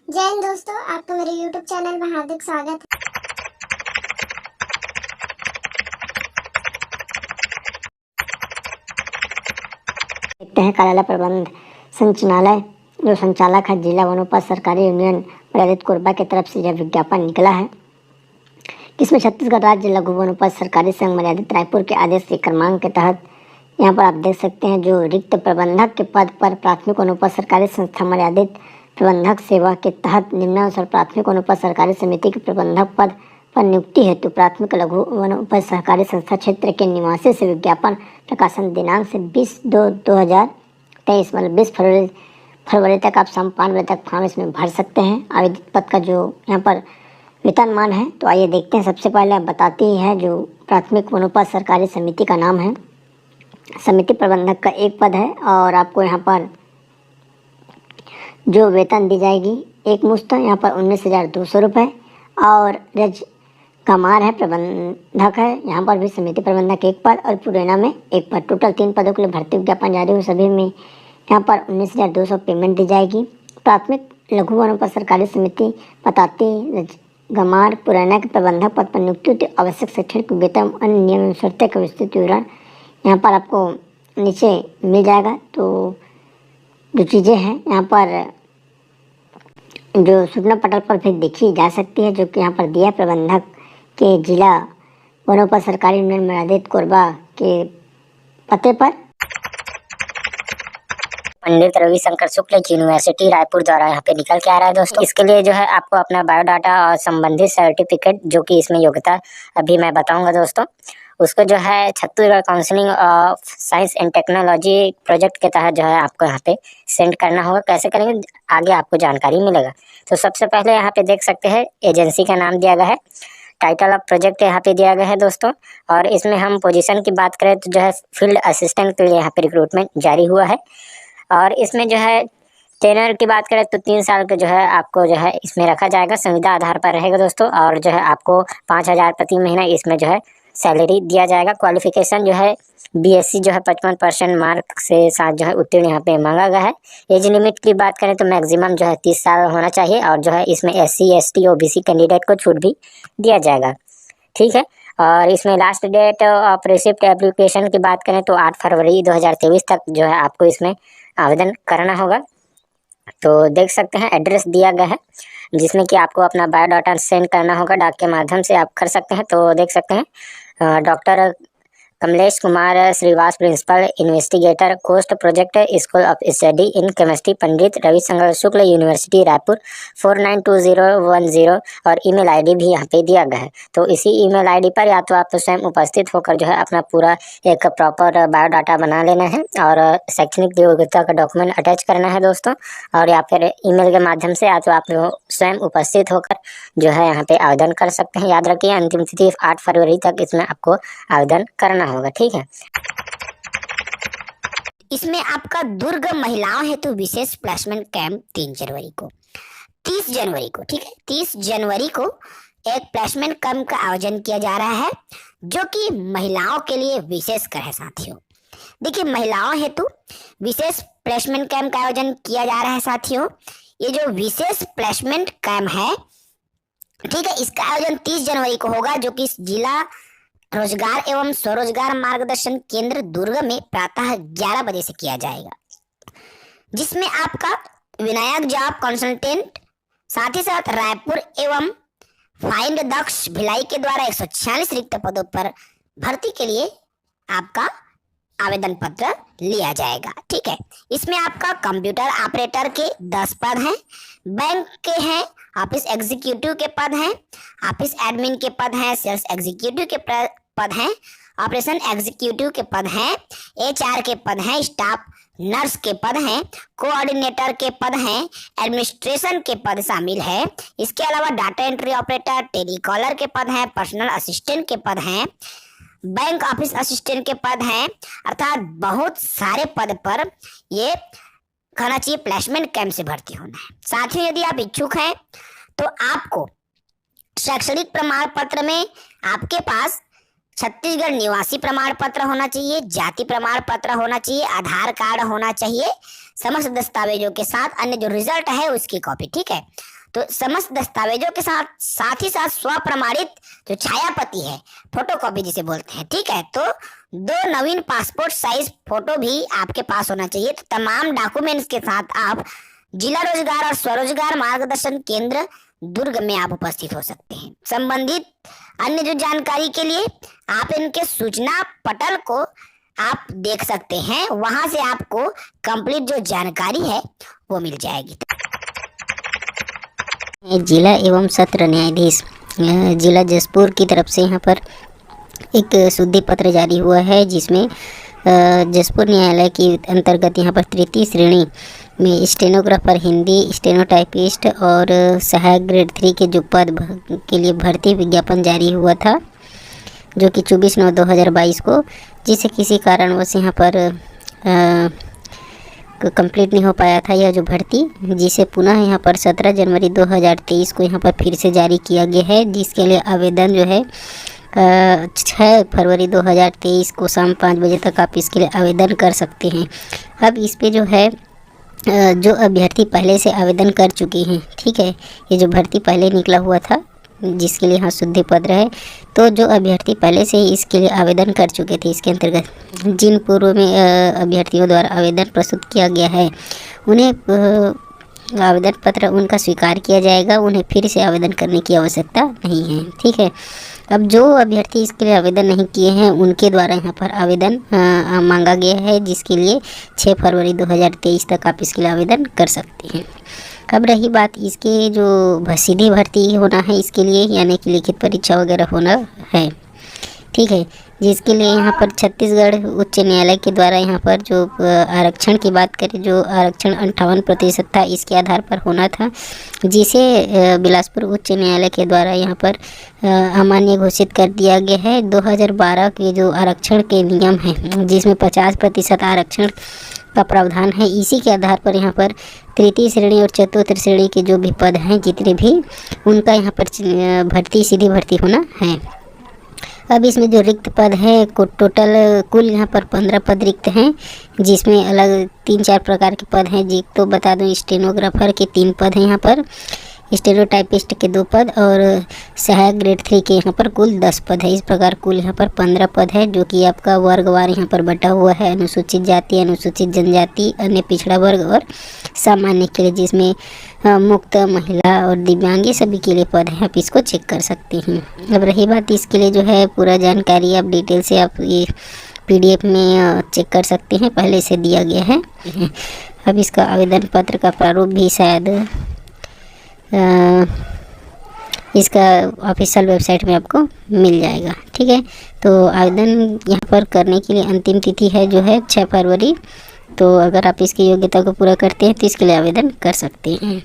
जय हिंद दोस्तों, आपका मेरे YouTube चैनल में हार्दिक स्वागत है। देखते हैं कार्यालय प्रबंध संचालय जो संचालक है जिला वनोपज सरकारी यूनियन प्रेरित कोरबा की तरफ से यह विज्ञापन निकला है, जिसमें छत्तीसगढ़ राज्य लघु वनोपज सरकारी संघ मर्यादित रायपुर के आदेश के क्रमांक के तहत यहाँ पर आप देख सकते हैं जो रिक्त प्रबंधक के पद पर प्राथमिक वनोपज सरकारी संस्था मर्यादित प्रबंधक सेवा के तहत निम्नानुसार प्राथमिक वनोपज सरकारी समिति के प्रबंधक पद पर नियुक्ति हेतु प्राथमिक लघु वनोपज सहकारी संस्था क्षेत्र के निवासी से विज्ञापन प्रकाशन दिनांक से 20/2/2023 मतलब 20 फरवरी तक आप शाम 5 बजे तक फॉर्म इसमें भर सकते हैं। आवेदित पद का जो यहाँ पर वेतनमान है, तो आइए देखते हैं। सबसे पहले आप बताती है जो प्राथमिक वनोपज सरकारी समिति का नाम है। समिति प्रबंधक का एक पद है और आपको यहाँ पर जो वेतन दी जाएगी एक मुश्त यहाँ पर 19,200 रुपये और रज कमार है प्रबंधक है, यहाँ पर भी समिति प्रबंधक एक पद और पुरैना में एक पद। टोटल 3 पदों के लिए भर्ती विज्ञापन जारी हो, सभी में यहाँ पर 19,200 पेमेंट दी जाएगी। प्राथमिक लघु वनोपज सरकारी समिति पताती गमार पुरैना के प्रबंधक पद पर नियुक्ति आवश्यक शैक्षणिक वेतन अन्य नियम एवं शर्तें का विस्तृत विवरण यहाँ पर आपको नीचे मिल जाएगा। तो जो चीज़ें हैं यहाँ पर जो सूचना पटल पर भी देखी जा सकती है, जो कि यहाँ पर दिया प्रबंधक के जिला वनोपज सरकारी यूनियन मर्यादित कोरबा के पते पर पंडित रविशंकर शुक्ल यूनिवर्सिटी रायपुर द्वारा यहाँ पे निकल के आ रहा है दोस्तों। इसके लिए जो है आपको अपना बायोडाटा और संबंधित सर्टिफिकेट जो कि इसमें योग्यता अभी मैं बताऊंगा दोस्तों, उसको जो है Chhattisgarh counselling of science and technology project के तहत जो है आपको यहाँ पे सेंड करना होगा। कैसे करेंगे आगे आपको जानकारी मिलेगा। तो सबसे पहले यहाँ पे देख सकते हैं एजेंसी का नाम दिया गया है, टाइटल ऑफ प्रोजेक्ट यहाँ पे दिया गया है दोस्तों। और इसमें हम पोजीशन की बात करें तो जो है फील्ड असिस्टेंट के लिए यहाँ पे रिक्रूटमेंट जारी हुआ है। और इसमें जो है टेनर की बात करें तो 3 साल के जो है आपको जो है इसमें रखा जाएगा, संविदा आधार पर रहेगा दोस्तों। और जो है आपको 5,000 प्रति महीना इसमें जो है सैलरी दिया जाएगा। क्वालिफिकेशन जो है बीएससी जो है 55% मार्क से साथ जो है उत्तीर्ण यहाँ पे मांगा गया है। एज लिमिट की बात करें तो मैक्सिमम जो है 30 साल होना चाहिए और जो है इसमें SC ST OBC कैंडिडेट को छूट भी दिया जाएगा, ठीक है। और इसमें last date of receipt application की बात करें तो 8 फरवरी 2023 तक जो है आपको इसमें आवेदन करना होगा। तो देख सकते हैं एड्रेस दिया गया है जिसमें कि आपको अपना बायोडाटा सेंड करना होगा, डाक के माध्यम से आप कर सकते हैं। तो देख सकते हैं doctor Kamlesh Kumar Shrivas principal investigator cost project school of study in chemistry Pandit Ravishankar Shukla university Raipur 492010 और ईमेल आईडी भी यहाँ पे दिया गया है। तो इसी ईमेल आईडी पर या तो आप तो स्वयं उपस्थित होकर जो है अपना पूरा एक प्रॉपर बायोडाटा बना लेना है और शैक्षणिक योग्यता का डॉक्यूमेंट अटैच करना है दोस्तों। और या फिर ईमेल के माध्यम से या तो आप स्वयं उपस्थित होकर जो है यहाँ पे आवेदन कर सकते हैं। याद रखिए अंतिम तिथि 8 फरवरी तक इसमें आपको आवेदन करना होगा, ठीक है। इसमें आपका दुर्ग महिलाओं हेतु विशेष प्लेसमेंट कैंप 30 जनवरी को, ठीक है, 30 जनवरी को एक प्लेसमेंट कैंप का आयोजन किया जा रहा है जो कि महिलाओं के लिए विशेष कर है साथियों। देखिए महिलाओं हेतु विशेष प्लेसमेंट कैंप का आयोजन किया जा रहा है साथियों। ये जो विशेष प्लेसमेंट कैंप है, ठीक है, इसका आयोजन 30 जनवरी को होगा जो कि जिला रोजगार एवं स्वरोजगार मार्गदर्शन केंद्र दुर्ग में प्रातः 11 बजे से किया जाएगा, जिसमें आपका विनायक जॉब कंसल्टेंट साथ ही साथ रायपुर एवं फाइंड दक्ष भिलाई के द्वारा 146 रिक्त पदों पर भर्ती के लिए आपका आवेदन पत्र लिया जाएगा, ठीक है। इसमें आपका कंप्यूटर ऑपरेटर के 10 पद हैं, बैंक के हैं, ऑफिस एग्जीक्यूटिव के पद हैं, ऑफिस एडमिन के पद हैं, सेल्स एग्जीक्यूटिव के पद हैं, ऑपरेशन एग्जीक्यूटिव के पद हैं, HR के पद हैं, स्टाफ नर्स के पद हैं, कोऑर्डिनेटर के पद हैं, एडमिनिस्ट्रेशन के पद शामिल है। इसके अलावा डाटा एंट्री ऑपरेटर, टेलीकॉलर के पद हैं, पर्सनल असिस्टेंट के पद हैं, बैंक ऑफिस असिस्टेंट के पद हैं, अर्थात बहुत सारे पद पर ये कहना चाहिए प्लेसमेंट कैंप से भर्ती होना है। साथ ही यदि आप इच्छुक हैं तो आपको शैक्षणिक प्रमाण पत्र में आपके पास छत्तीसगढ़ निवासी प्रमाण पत्र होना चाहिए, जाति प्रमाण पत्र होना चाहिए, आधार कार्ड होना चाहिए, समस्त दस्तावेजों के साथ अन्य जो रिजल्ट है उसकी कॉपी, ठीक है। तो समस्त दस्तावेजों के साथ साथ ही साथ स्वप्रमाणित जो छायाप्रति है, फोटोकॉपी जिसे बोलते हैं, ठीक है। तो 2 नवीन पासपोर्ट साइज फोटो भी आपके पास होना चाहिए। तो तमाम डॉक्यूमेंट्स के साथ आप जिला रोजगार और स्वरोजगार मार्गदर्शन केंद्र दुर्ग में आप उपस्थित हो सकते हैं। संबंधित अन्य जो जानकारी के लिए आप इनके सूचना पटल को आप देख सकते हैं, वहां से आपको कंप्लीट जो जानकारी है वो मिल जाएगी। जिला एवं सत्र न्यायाधीश जिला जसपुर की तरफ से यहाँ पर एक शुद्धि पत्र जारी हुआ है, जिसमें जसपुर न्यायालय के अंतर्गत यहाँ पर तृतीय श्रेणी में स्टेनोग्राफर हिंदी, स्टेनोटाइपिस्ट और सहायक ग्रेड 3 के जो पद के लिए भर्ती विज्ञापन जारी हुआ था, जो कि 24/9/2022 को, जिसे किसी कारणवश यहाँ पर कंप्लीट नहीं हो पाया था यह जो भर्ती, जिसे पुनः यहाँ पर 17 जनवरी 2023 को यहाँ पर फिर से जारी किया गया है, जिसके लिए आवेदन जो है 6 फरवरी 2023 को शाम 5 बजे तक आप इसके लिए आवेदन कर सकते हैं। अब इस पे जो है जो अभ्यर्थी पहले से आवेदन कर चुके हैं, ठीक है, ये जो भर्ती पहले निकला हुआ था जिसके लिए यहाँ शुद्धि पत्र है, तो जो अभ्यर्थी पहले से ही इसके लिए आवेदन कर चुके थे, इसके अंतर्गत जिन पूर्व में अभ्यर्थियों द्वारा आवेदन प्रस्तुत किया गया है, उन्हें आवेदन पत्र उनका स्वीकार किया जाएगा, उन्हें फिर से आवेदन करने की आवश्यकता नहीं है, ठीक है। अब जो अभ्यर्थी इसके लिए आवेदन नहीं किए हैं, उनके द्वारा यहाँ पर आवेदन मांगा गया है, जिसके लिए 6 फरवरी 2023 तक आप इसके लिए आवेदन कर सकते हैं। अब रही बात इसके जो सीधी भर्ती होना है, इसके लिए यानी कि लिखित परीक्षा वगैरह होना है, ठीक है, जिसके लिए यहाँ पर छत्तीसगढ़ उच्च न्यायालय के द्वारा यहाँ पर जो आरक्षण की बात करें, जो आरक्षण 58% था, इसके आधार पर होना था, जिसे बिलासपुर उच्च न्यायालय के द्वारा यहाँ पर अमान्य घोषित कर दिया गया है। 2012 के जो आरक्षण के नियम हैं, जिसमें 50% आरक्षण का प्रावधान है, इसी के आधार पर यहाँ पर तृतीय श्रेणी और चतुर्थ श्रेणी के जो भी पद हैं, जितने भी, उनका यहाँ पर भर्ती सीधी भर्ती होना है। अब इसमें जो रिक्त पद है टोटल कुल यहाँ पर 15 पद रिक्त हैं, जिसमें अलग 3-4 प्रकार के पद हैं, जी तो बता दूं, स्टेनोग्राफर के 3 पद हैं यहाँ पर, स्टेनोटाइपिस्ट के 2 पद और सहायक ग्रेड 3 के यहाँ पर कुल 10 पद है। इस प्रकार कुल यहाँ पर 15 पद है, जो कि आपका वर्गवार यहाँ पर बटा हुआ है, अनुसूचित जाति, अनुसूचित जनजाति, अन्य पिछड़ा वर्ग और सामान्य के लिए, जिसमें मुक्त, महिला और दिव्यांग सभी के लिए पद है, आप इसको चेक कर सकते हैं। अब रही बात इसके लिए जो है पूरा जानकारी आप डिटेल से आप ये PDF में चेक कर सकते हैं, पहले से दिया गया है। अब इसका आवेदन पत्र का प्रारूप भी शायद इसका ऑफिशियल वेबसाइट में आपको मिल जाएगा, ठीक है। तो आवेदन यहाँ पर करने के लिए अंतिम तिथि है जो है 6 फरवरी, तो अगर आप इसकी योग्यता को पूरा करते हैं तो इसके लिए आवेदन कर सकते हैं।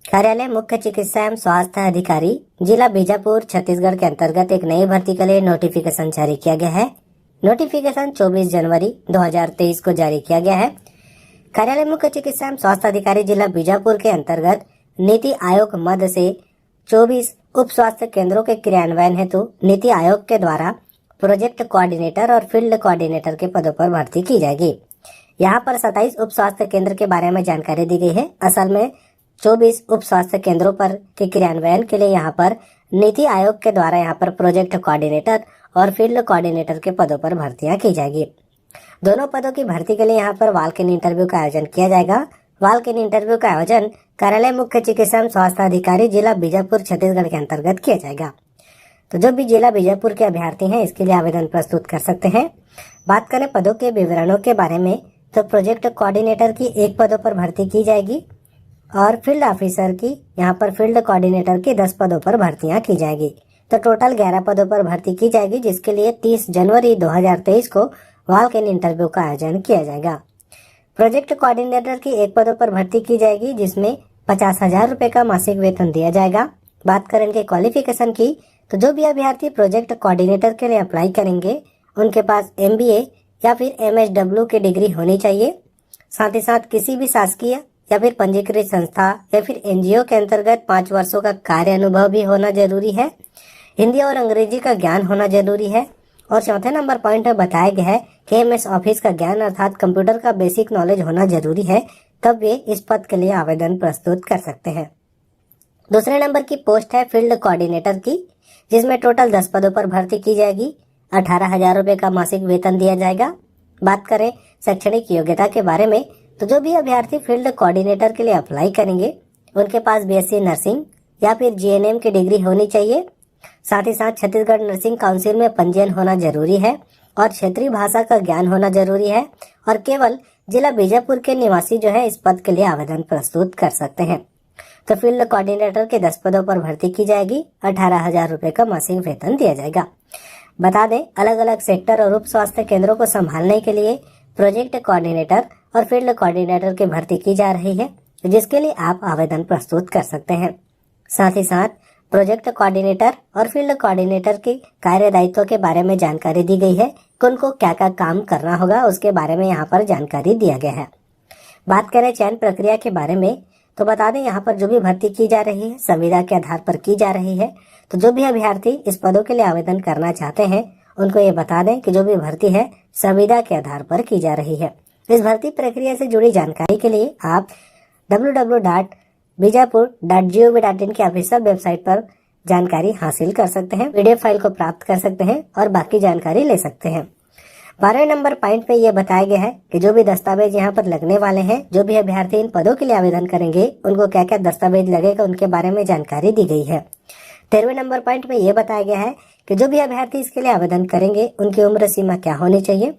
कार्यालय मुख्य चिकित्सा एवं स्वास्थ्य अधिकारी जिला बीजापुर छत्तीसगढ़ के अंतर्गत एक नई भर्ती के लिए नोटिफिकेशन जारी किया गया है। नोटिफिकेशन 24 जनवरी 2023 को जारी किया गया है। कार्यालय मुख्य चिकित्सा एवं स्वास्थ्य अधिकारी जिला बीजापुर के अंतर्गत नीति आयोग मद से 24 उप स्वास्थ्य केंद्रों के क्रियान्वयन हेतु नीति आयोग के द्वारा प्रोजेक्ट कोऑर्डिनेटर और फील्ड कोऑर्डिनेटर के पदों पर भर्ती की जाएगी। यहाँ पर 27 उप स्वास्थ्य केंद्र के बारे में जानकारी दी गई है। असल में 24 उप स्वास्थ्य केंद्रों पर के क्रियान्वयन के लिए यहाँ पर नीति आयोग के द्वारा यहाँ पर प्रोजेक्ट कोऑर्डिनेटर और फील्ड कोऑर्डिनेटर के पदों पर भर्तियां की जाएगी। दोनों पदों की भर्ती के लिए यहाँ पर वॉक इन इंटरव्यू का आयोजन किया जाएगा। वॉक इन इंटरव्यू का आयोजन कार्यालय मुख्य चिकित्सा एवं स्वास्थ्य अधिकारी जिला बीजापुर छत्तीसगढ़ के अंतर्गत किया जाएगा। तो जो भी जिला बीजापुर के अभ्यर्थी हैं इसके लिए आवेदन प्रस्तुत कर सकते हैं। बात करें पदों के विवरणों के बारे में, तो प्रोजेक्ट कोऑर्डिनेटर की 1 पदों पर भर्ती की जाएगी और फील्ड ऑफिसर की यहाँ पर फील्ड कोऑर्डिनेटर की 10 पदों पर भर्तियां की जाएगी। तो टोटल 11 पदों पर भर्ती की जाएगी, जिसके लिए 30 जनवरी 2023 को वॉक इन इंटरव्यू का आयोजन किया जाएगा। प्रोजेक्ट कोऑर्डिनेटर की 1 पदों पर भर्ती की जाएगी, जिसमें 50,000 रुपए का मासिक वेतन दिया जाएगा। बात करें इनके क्वालिफिकेशन की, तो जो भी अभ्यर्थी प्रोजेक्ट कोऑर्डिनेटर के लिए अप्लाई करेंगे उनके पास MBA या फिर MSW की डिग्री होनी चाहिए। साथ ही साथ किसी भी शासकीय या फिर पंजीकृत संस्था या फिर NGO के अंतर्गत 5 वर्षों का कार्य अनुभव भी होना जरूरी है। हिंदी और अंग्रेजी का ज्ञान होना जरूरी है। और चौथे नंबर पॉइंट में बताया गया है कि MS ऑफिस का ज्ञान अर्थात कंप्यूटर का बेसिक नॉलेज होना जरूरी है, तब वे इस पद के लिए आवेदन प्रस्तुत कर सकते हैं। दूसरे नंबर की पोस्ट है फील्ड कोऑर्डिनेटर की, जिसमें टोटल 10 पदों पर भर्ती की जाएगी। 18,000 रुपये का मासिक वेतन दिया जाएगा। बात करें शैक्षणिक योग्यता के बारे में, तो जो भी अभ्यर्थी फील्ड कोऑर्डिनेटर के लिए अप्लाई करेंगे उनके पास बीएससी नर्सिंग या फिर जीएनएम की डिग्री होनी चाहिए। साथ ही साथ छत्तीसगढ़ नर्सिंग काउंसिल में पंजीयन होना जरूरी है और क्षेत्रीय भाषा का ज्ञान होना जरूरी है और केवल जिला बीजापुर के निवासी जो है इस पद के लिए आवेदन प्रस्तुत कर सकते हैं। तो फील्ड कोऑर्डिनेटर के 10 पदों पर भर्ती की जाएगी। 18,000 रुपये का मासिक वेतन दिया जाएगा। बता दें, अलग अलग सेक्टर और उप स्वास्थ्य केंद्रों को संभालने के लिए प्रोजेक्ट कोऑर्डिनेटर और फील्ड कोऑर्डिनेटर की भर्ती की जा रही है, जिसके लिए आप आवेदन प्रस्तुत कर सकते हैं। साथ ही साथ प्रोजेक्ट कोऑर्डिनेटर और फील्ड कोऑर्डिनेटर के कार्य दायित्व के बारे में जानकारी दी गई है कि उनको क्या क्या काम करना होगा, उसके बारे में यहाँ पर जानकारी दिया गया है। बात करें चयन प्रक्रिया के बारे में, तो बता दें यहाँ पर जो भी भर्ती की जा रही है संविदा के आधार पर की जा रही है। तो जो भी अभ्यर्थी इस पदों के लिए आवेदन करना चाहते हैं उनको ये बता दें कि जो भी भर्ती है संविदा के आधार पर की जा रही है। इस भर्ती प्रक्रिया से जुड़ी जानकारी के लिए आप www.bijapur.gov.in की ऑफिशियल वेबसाइट पर जानकारी हासिल कर सकते हैं, पीडीएफ फाइल को प्राप्त कर सकते हैं और बाकी जानकारी ले सकते हैं। 12वें नंबर पॉइंट पे यह बताया गया है कि जो भी दस्तावेज यहाँ पर लगने वाले हैं, जो भी अभ्यर्थी इन पदों के लिए आवेदन करेंगे उनको क्या क्या दस्तावेज लगेगा उनके बारे में जानकारी दी गई है। 13वें नंबर पॉइंट पे यह बताया गया है कि जो भी अभ्यर्थी इसके लिए आवेदन करेंगे उनकी उम्र सीमा क्या होनी चाहिए।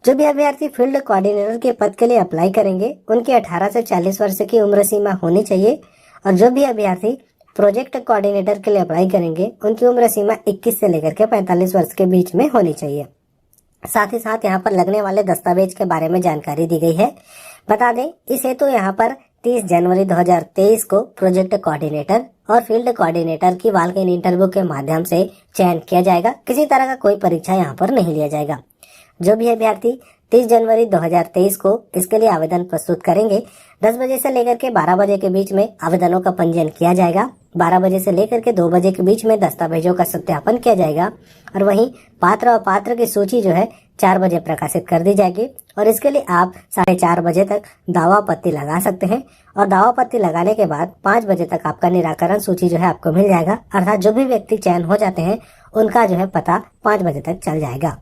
जो भी अभ्यर्थी फील्ड कोऑर्डिनेटर के पद के लिए अप्लाई करेंगे उनकी 18 से 40 वर्ष की उम्र सीमा होनी चाहिए और जो भी अभ्यर्थी प्रोजेक्ट कोऑर्डिनेटर के लिए अप्लाई करेंगे उनकी उम्र सीमा 21 से लेकर के 45 वर्ष के बीच में होनी चाहिए। साथ ही साथ यहाँ पर लगने वाले दस्तावेज के बारे में जानकारी दी गई है। बता दें, इस हेतु यहाँ पर 30 जनवरी 2023 को प्रोजेक्ट कोऑर्डिनेटर और फील्ड कोऑर्डिनेटर की वॉक इन इंटरव्यू के माध्यम से चयन किया जाएगा। किसी तरह का कोई परीक्षा यहाँ पर नहीं लिया जाएगा। जो भी अभ्यर्थी 30 जनवरी 2023 को इसके लिए आवेदन प्रस्तुत करेंगे 10 बजे से लेकर के 12 बजे के बीच में आवेदनों का पंजीयन किया जाएगा। 12 बजे से लेकर के 2 बजे के बीच में दस्तावेजों का सत्यापन किया जाएगा और वहीं पात्र और पात्र की सूची जो है 4 बजे प्रकाशित कर दी जाएगी और इसके लिए आप 4:30 बजे तक दावा पत्ती लगा सकते हैं और दावा पत्ती लगाने के बाद 5 बजे तक आपका निराकरण सूची जो है आपको मिल जाएगा। अर्थात जो भी व्यक्ति चयन हो जाते हैं उनका जो है पता 5 बजे तक चल जाएगा।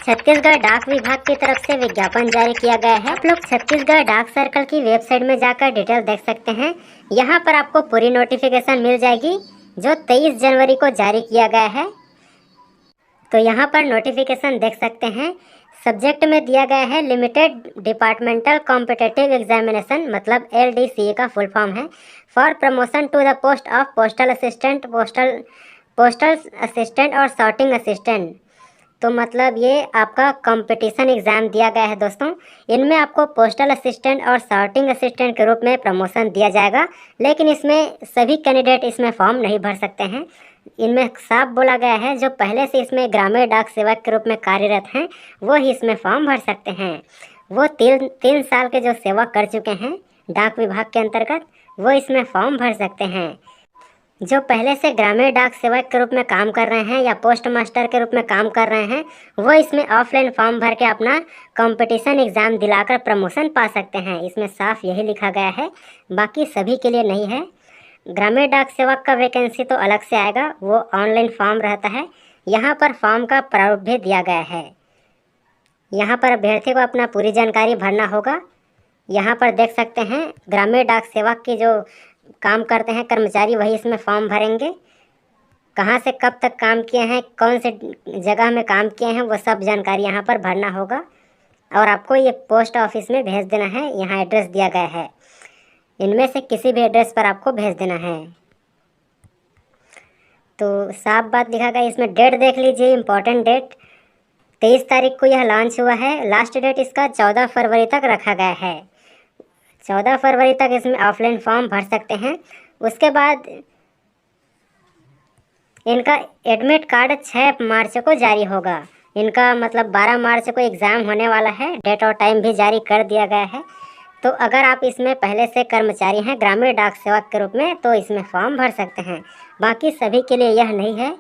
छत्तीसगढ़ डाक विभाग की तरफ से विज्ञापन जारी किया गया है। आप लोग छत्तीसगढ़ डाक सर्कल की वेबसाइट में जाकर डिटेल देख सकते हैं। यहाँ पर आपको पूरी नोटिफिकेशन मिल जाएगी जो 23 जनवरी को जारी किया गया है। तो यहाँ पर नोटिफिकेशन देख सकते हैं। सब्जेक्ट में दिया गया है लिमिटेड डिपार्टमेंटल कॉम्पिटिटिव एग्जामिनेशन, मतलब LDCA का फुल फॉर्म है, for promotion to the post of postal assistant, postal assistant और सॉर्टिंग असिस्टेंट। तो मतलब ये आपका कंपटीशन एग्ज़ाम दिया गया है दोस्तों। इनमें आपको पोस्टल असिस्टेंट और सॉर्टिंग असिस्टेंट के रूप में प्रमोशन दिया जाएगा, लेकिन इसमें सभी कैंडिडेट इसमें फॉर्म नहीं भर सकते हैं। इनमें साफ बोला गया है जो पहले से इसमें ग्रामीण डाक सेवक के रूप में कार्यरत हैं वो ही इसमें फॉर्म भर सकते हैं। वो 3 साल के जो सेवा कर चुके हैं डाक विभाग के अंतर्गत वो इसमें फॉर्म भर सकते हैं। जो पहले से ग्रामीण डाक सेवक के रूप में काम कर रहे हैं या पोस्ट मास्टर के रूप में काम कर रहे हैं वो इसमें ऑफलाइन फॉर्म भर के अपना कंपटीशन एग्ज़ाम दिलाकर प्रमोशन पा सकते हैं। इसमें साफ यही लिखा गया है, बाकी सभी के लिए नहीं है। ग्रामीण डाक सेवक का वैकेंसी तो अलग से आएगा, वो ऑनलाइन फॉर्म रहता है। यहाँ पर फॉर्म का प्रारूप भी दिया गया है। यहाँ पर अभ्यर्थी को अपना पूरी जानकारी भरना होगा। यहाँ पर देख सकते हैं ग्रामीण डाक सेवक की जो काम करते हैं कर्मचारी वही इसमें फॉर्म भरेंगे। कहाँ से कब तक काम किए हैं, कौन से जगह में काम किए हैं, वो सब जानकारी यहाँ पर भरना होगा और आपको ये पोस्ट ऑफिस में भेज देना है। यहाँ एड्रेस दिया गया है, इनमें से किसी भी एड्रेस पर आपको भेज देना है। तो साफ बात लिखा गया। इसमें डेट देख लीजिए, इम्पोर्टेंट डेट 23 तारीख को यह लॉन्च हुआ है। लास्ट डेट इसका 14 फरवरी तक रखा गया है। 14 फरवरी तक इसमें ऑफलाइन फॉर्म भर सकते हैं। उसके बाद इनका एडमिट कार्ड 6 मार्च को जारी होगा। इनका मतलब 12 मार्च को एग्ज़ाम होने वाला है। डेट और टाइम भी जारी कर दिया गया है। तो अगर आप इसमें पहले से कर्मचारी हैं ग्रामीण डाक सेवक के रूप में तो इसमें फॉर्म भर सकते हैं। बाकी सभी के लिए यह नहीं है।